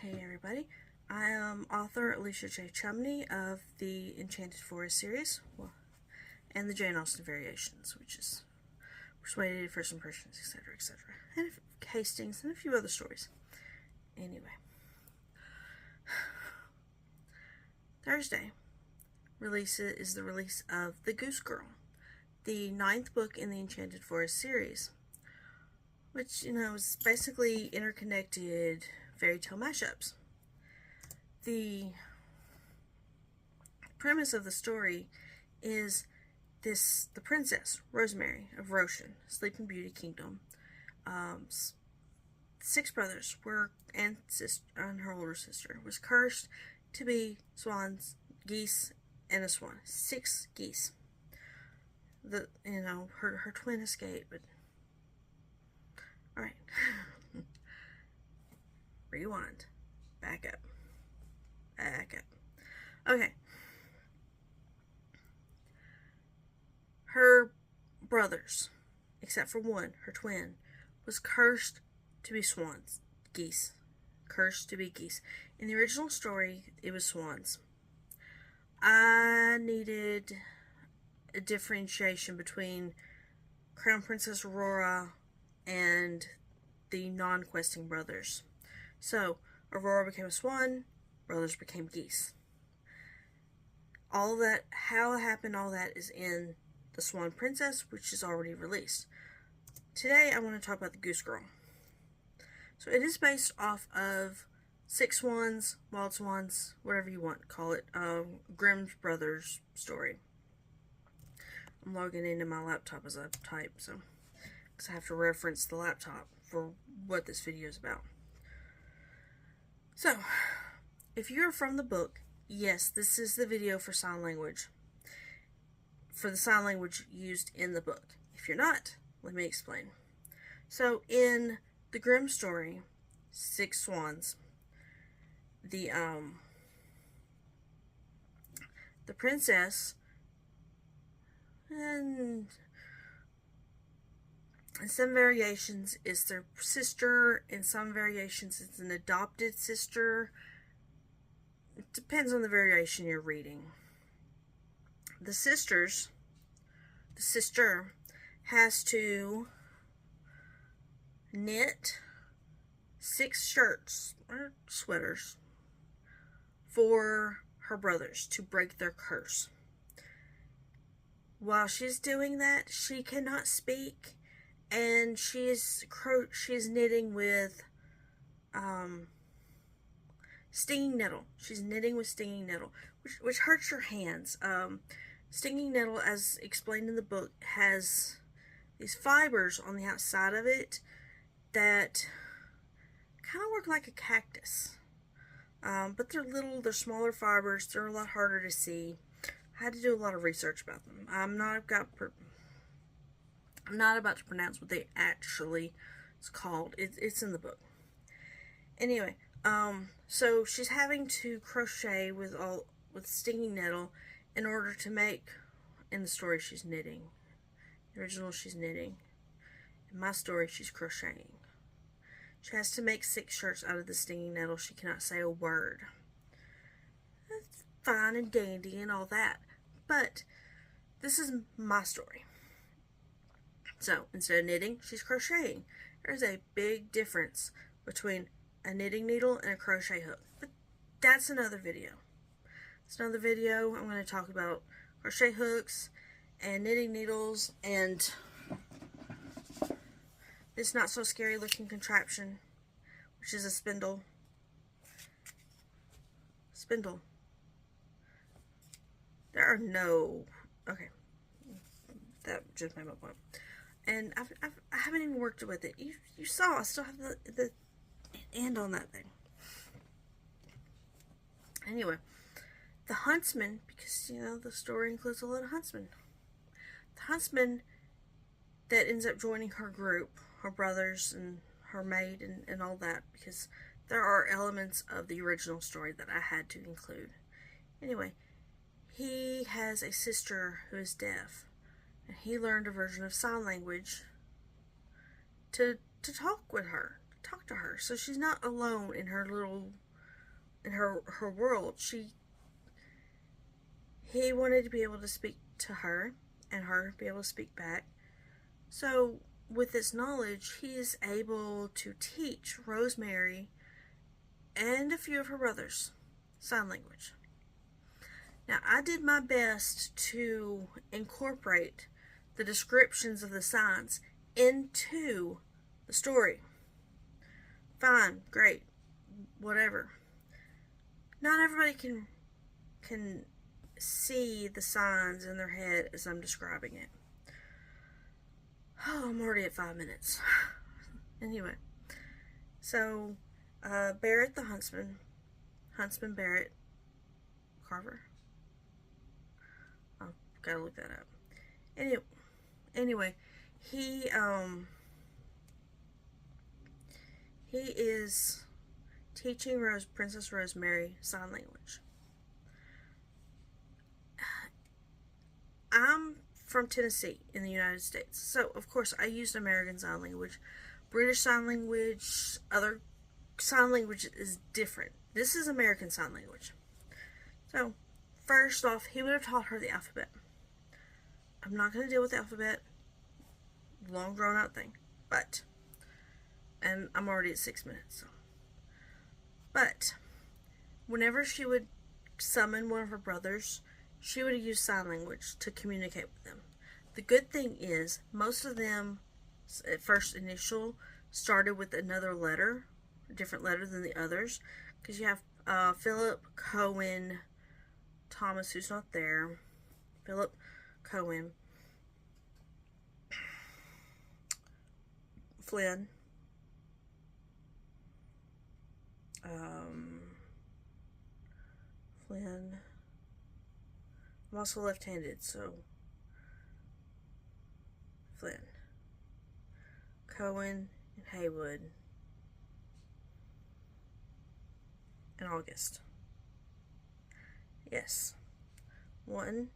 Hey everybody, I am author Alicia J. Chumney of the Enchanted Forest series, and the Jane Austen variations, which is Persuaded, First Impressions, etc., etc., and Hastings, and a few other stories. Anyway, Thursday is the release of The Goose Girl, the 9th book in the Enchanted Forest series, which, is basically interconnected fairy tale mashups. The premise of the story is the princess, Rosemary of Roshan, Sleeping Beauty Kingdom. 6 brothers and her older sister was cursed to be swans, geese, and a swan. 6 geese. Her twin escaped, but alright. Rewind. Back up. Okay. Her brothers, except for one, her twin, was cursed to be swans. Geese. Cursed to be geese. In the original story, it was swans. I needed a differentiation between Crown Princess Aurora and the non-questing brothers. So, Aurora became a swan, brothers became geese. All that, how it happened, all that is in The Swan Princess, which is already released. Today, I want to talk about The Goose Girl. So, it is based off of 6 swans, wild swans, whatever you want to call it, Grimm's Brothers story. I'm logging into my laptop as I type, because I have to reference the laptop for what this video is about. So, if you're from the book, yes, this is the video for sign language. For the sign language used in the book. If you're not, let me explain. So, in the Grimm story, 6 swans, the princess, and in some variations it's their sister, in some variations it's an adopted sister. It depends on the variation you're reading. The sister has to knit 6 shirts or sweaters for her brothers to break their curse. While she's doing that, she cannot speak, and she is knitting with stinging nettle. She's knitting with stinging nettle, which hurts your hands. Stinging nettle, as explained in the book, has these fibers on the outside of it that kind of work like a cactus. But they're smaller fibers. They're a lot harder to see. I had to do a lot of research about them. I'm not about to pronounce what they actually is called. It's in the book. Anyway, so she's having to crochet with stinging nettle in order to make. In the story, she's knitting. In the original, she's knitting. In my story, she's crocheting. She has to make 6 shirts out of the stinging nettle. She cannot say a word. That's fine and dandy and all that. But this is my story. So, instead of knitting, she's crocheting. There's a big difference between a knitting needle and a crochet hook. But that's another video. It's another video. I'm going to talk about crochet hooks and knitting needles and this not so scary looking contraption, which is a spindle. There are no... Okay. That just made my point. And I haven't even worked with it. You saw, I still have the end on that thing. Anyway, the huntsman, because, the story includes a lot of huntsmen. The huntsman that ends up joining her group, her brothers and her maid and all that, because there are elements of the original story that I had to include. Anyway, he has a sister who is deaf, and he learned a version of sign language to talk with her, talk to her, so she's not alone in her little in her world, he wanted to be able to speak to her and her be able to speak back. So with this knowledge, he is able to teach Rosemary and a few of her brothers sign language. Now, I did my best to incorporate the descriptions of the signs into the story. Fine, great, whatever. Not everybody can see the signs in their head as I'm describing it. Oh, I'm already at 5 minutes. Anyway, so Barrett the huntsman Barrett Carver. Oh, gotta look that up. Anyway, he is teaching Princess Rosemary sign language. I'm from Tennessee in the United States, so of course I used American Sign Language. British Sign Language, other sign language is different. This is American Sign Language. So, first off, he would have taught her the alphabet. I'm not going to deal with the alphabet. Long drawn out thing. And I'm already at 6 minutes. So. But, whenever she would summon one of her brothers, she would use sign language to communicate with them. The good thing is, most of them, at first initial, started with another letter, a different letter than the others. Because you have Philip, Cohen, Thomas, who's not there, Philip, Cohen, Flynn, I'm also left-handed, so Flynn, Cohen, and Haywood, and August. Yes. 1,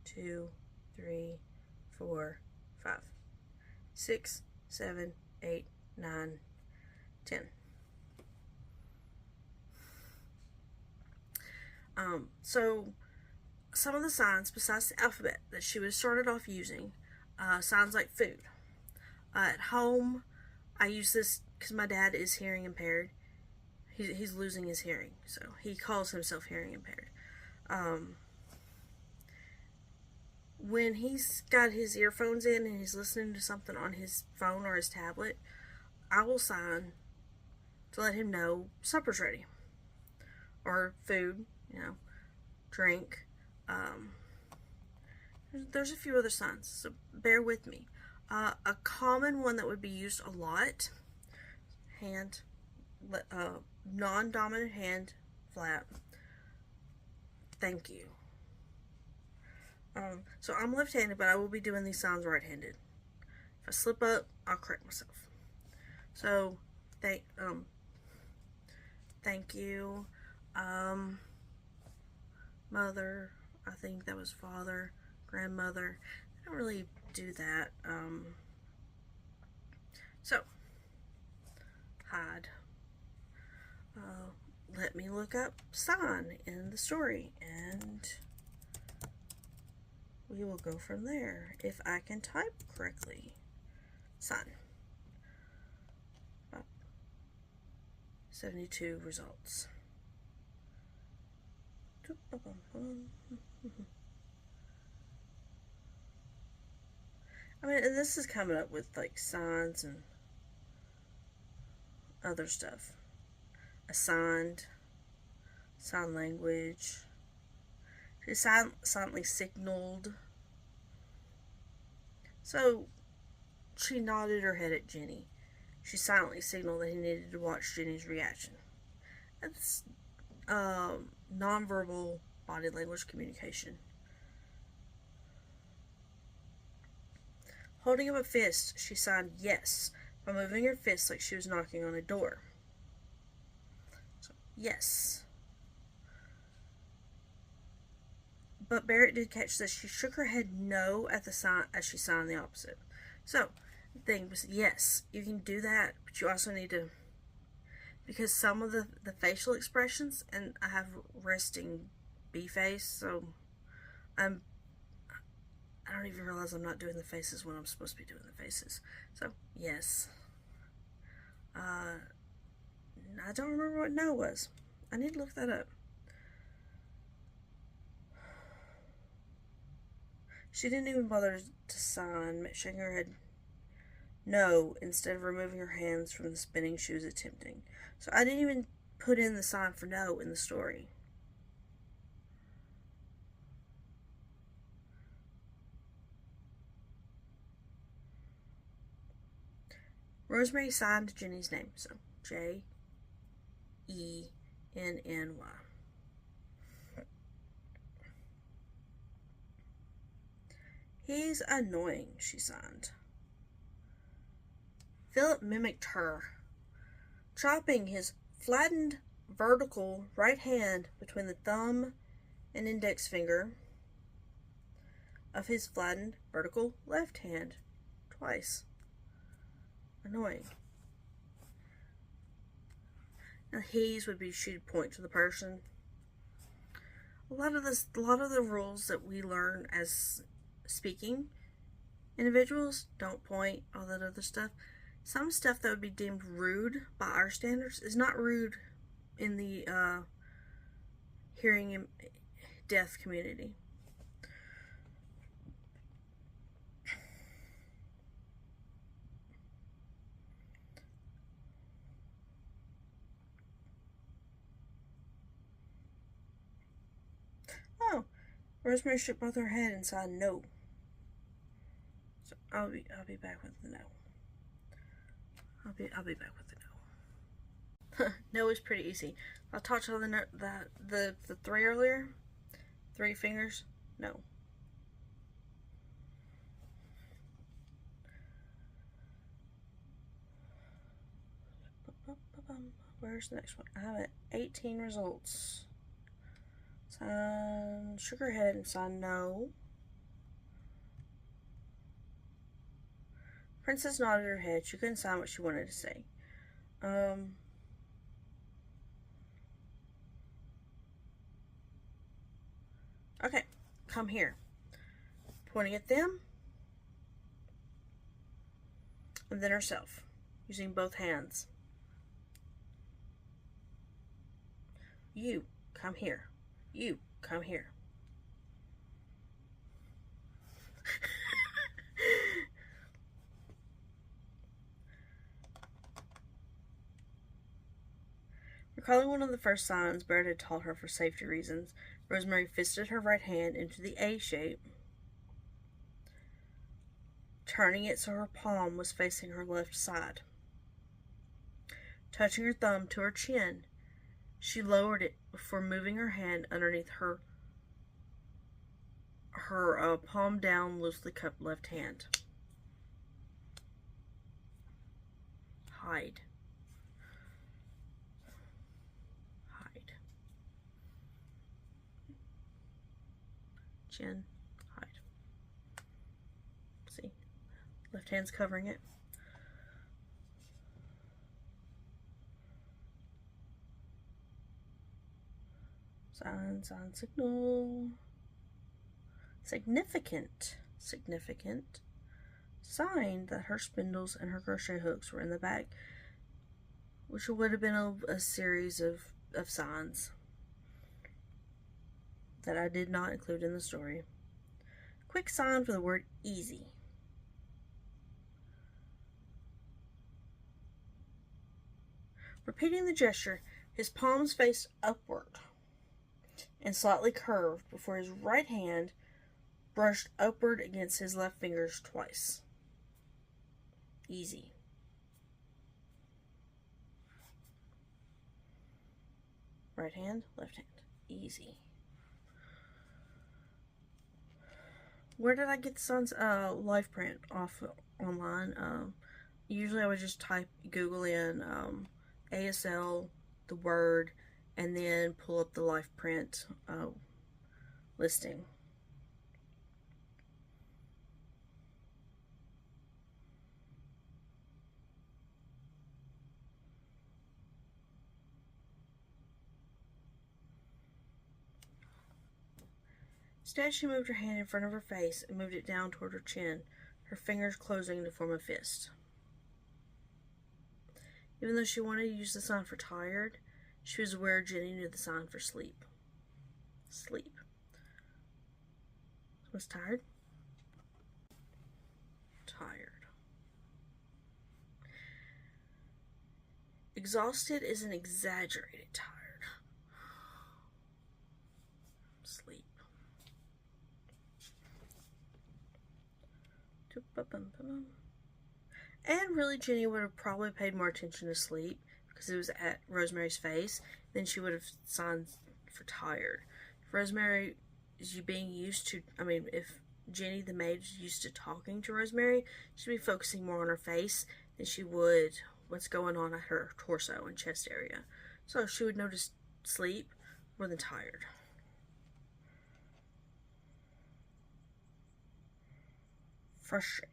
2, 3, 4, 5, 6, 7, 8, 9, 10. So some of the signs besides the alphabet that she would have started off using, signs like food. At home, I use this because my dad is hearing impaired. He's losing his hearing, so he calls himself hearing impaired. When he's got his earphones in and he's listening to something on his phone or his tablet, I will sign to let him know supper's ready. Or food, drink. There's a few other signs, so bear with me. A common one that would be used a lot, hand, non-dominant hand, flat. Thank you. So I'm left-handed, but I will be doing these signs right-handed. If I slip up, I'll correct myself. So, thank you. Mother, I think that was father, grandmother. I don't really do that. So, hide. Let me look up sign in the story, and we will go from there, if I can type correctly. Sign. 72 results. I mean, and this is coming up with like signs and other stuff. Assigned, sign language. She silently signaled. So she nodded her head at Jenny. She silently signaled that he needed to watch Jenny's reaction. That's nonverbal body language communication. Holding up a fist, she signed yes by moving her fist like she was knocking on a door. So, yes. But Barrett did catch that she shook her head no at the sign as she signed the opposite. So, the thing was, yes, you can do that, but you also need to because some of the facial expressions, and I have resting B face, so I'm I don't even realize I'm not doing the faces when I'm supposed to be doing the faces. So yes, I don't remember what no was. I need to look that up. She didn't even bother to sign, shaking her head no instead of removing her hands from the spinning she was attempting. So I didn't even put in the sign for no in the story. Rosemary signed Jenny's name, so Jenny. He's annoying, she signed. Philip mimicked her, chopping his flattened vertical right hand between the thumb and index finger of his flattened vertical left hand twice. Annoying. Now he's would be she'd point to the person. A lot of the rules that we learn as speaking individuals, don't point, all that other stuff. Some stuff that would be deemed rude by our standards is not rude in the hearing and deaf community. Oh, Rosemary shook both her head and sighed no. So I'll be back with the no. I'll be back with the no. No is pretty easy. I taught you the three earlier. 3 fingers. No. Where's the next one? I have 18 results. Sign, shook her head and sign no. Princess nodded her head. She couldn't sign what she wanted to say. Okay, come here. Pointing at them. And then herself, using both hands. You, come here. You, come here. Recalling one of the first signs Barrett had taught her for safety reasons, Rosemary fisted her right hand into the A shape, turning it so her palm was facing her left side. Touching her thumb to her chin, she lowered it before moving her hand underneath her palm down, loosely cupped left hand. Hide. Chin, hide. See? Left hand's covering it. Sign, signal. Significant sign that her spindles and her crochet hooks were in the bag, which would have been a series of signs that I did not include in the story. Quick sign for the word easy. Repeating the gesture, his palms faced upward and slightly curved before his right hand brushed upward against his left fingers twice. Easy. Right hand, left hand. Easy. Where did I get the son's life print off online? Usually I would just Google in ASL, the word, and then pull up the life print listing. Instead, she moved her hand in front of her face and moved it down toward her chin, her fingers closing to form a fist. Even though she wanted to use the sign for tired, she was aware Jenny knew the sign for sleep. Sleep. Was tired? Tired. Exhausted is an exaggerated tired. Sleep. And really, Jenny would have probably paid more attention to sleep because it was at Rosemary's face. Then she would have signed for tired. If Rosemary is being used to, if Jenny the maid is used to talking to Rosemary, she'd be focusing more on her face than she would what's going on at her torso and chest area. So she would notice sleep more than tired. Frustrated.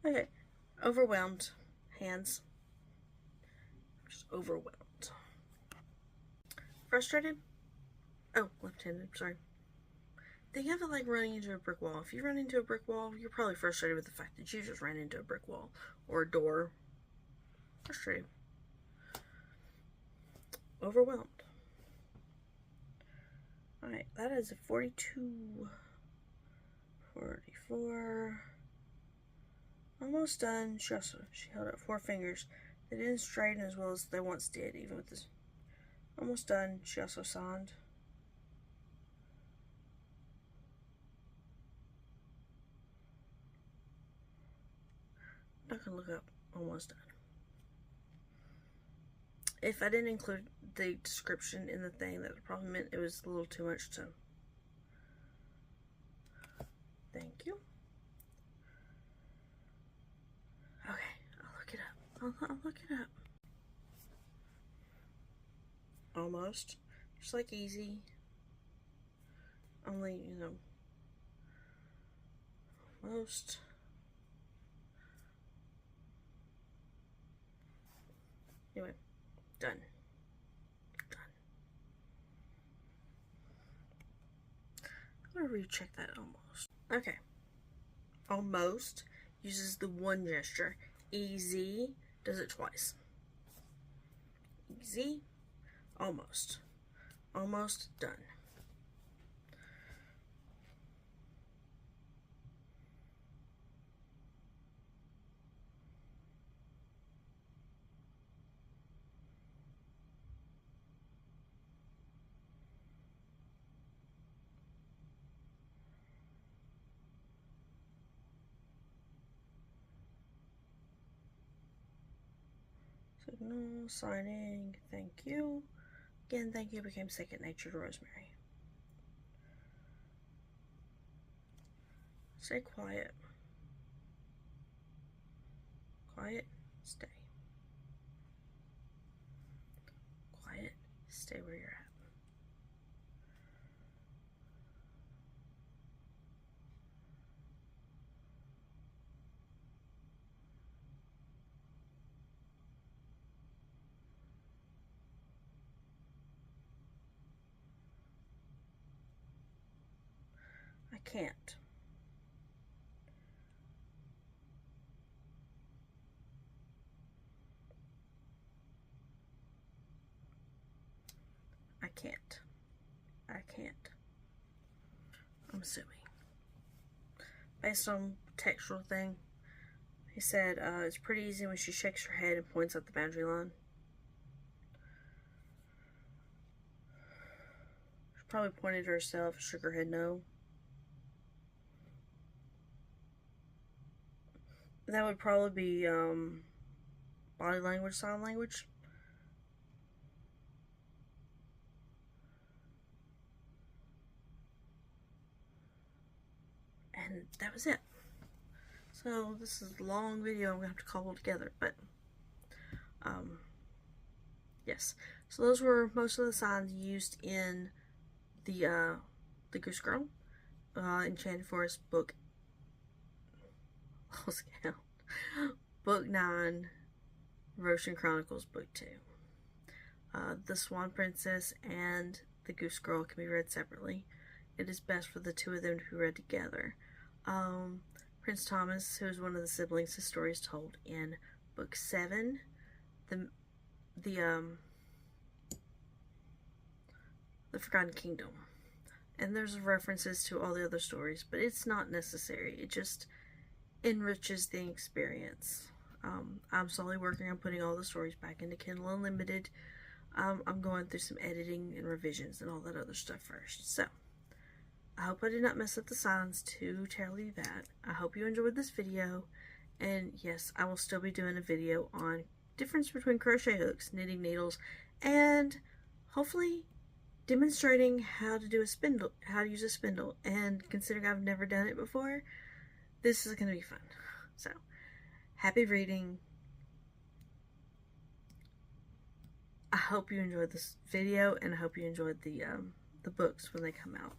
Okay. Overwhelmed. Hands. Just overwhelmed. Frustrated? Oh, left-handed. Sorry. Think of it like running into a brick wall. If you run into a brick wall, you're probably frustrated with the fact that you just ran into a brick wall or a door. Frustrated. Overwhelmed. Alright, that is a 42. 44. Almost done. She held up 4 fingers. They didn't straighten as well as they once did, even with this. Almost done. She also signed. I'm not gonna look up. Almost done. If I didn't include the description in the thing, that probably meant it was a little too much to. Thank you. Okay, I'll look it up. I'll look it up. Almost. Just like easy. Only, almost. Anyway, done. Done. I'm gonna recheck that almost. Okay. Almost uses the one gesture. Easy does it twice. Easy. Almost. Almost done. Signal, signing, thank you. Again, thank you became second nature to Rosemary. Stay quiet. Quiet, stay. Quiet, stay where you're at. I can't. I can't. I can't. I'm assuming. Based on textual thing, he said it's pretty easy when she shakes her head and points at the boundary line. She probably pointed to herself, shook her head no. That would probably be body language, sign language. And that was it. So this is a long video I'm going to have to cobble together, but yes. So those were most of the signs used in the Goose Girl Enchanted Forest book. Book 9, Roshan Chronicles Book 2. The Swan Princess and the Goose Girl can be read separately. It is best for the two of them to be read together. Prince Thomas, who is one of the siblings, his story is told in Book 7. The Forgotten Kingdom. And there's references to all the other stories, but it's not necessary. It just enriches the experience. I'm slowly working on putting all the stories back into Kindle Unlimited. I'm going through some editing and revisions and all that other stuff first. So, I hope I did not mess up the silence to tell you that. I hope you enjoyed this video. And yes, I will still be doing a video on difference between crochet hooks, knitting needles, and hopefully demonstrating how to do a spindle, how to use a spindle. And considering I've never done it before, this is going to be fun. So, happy reading. I hope you enjoyed this video, and I hope you enjoyed the books when they come out.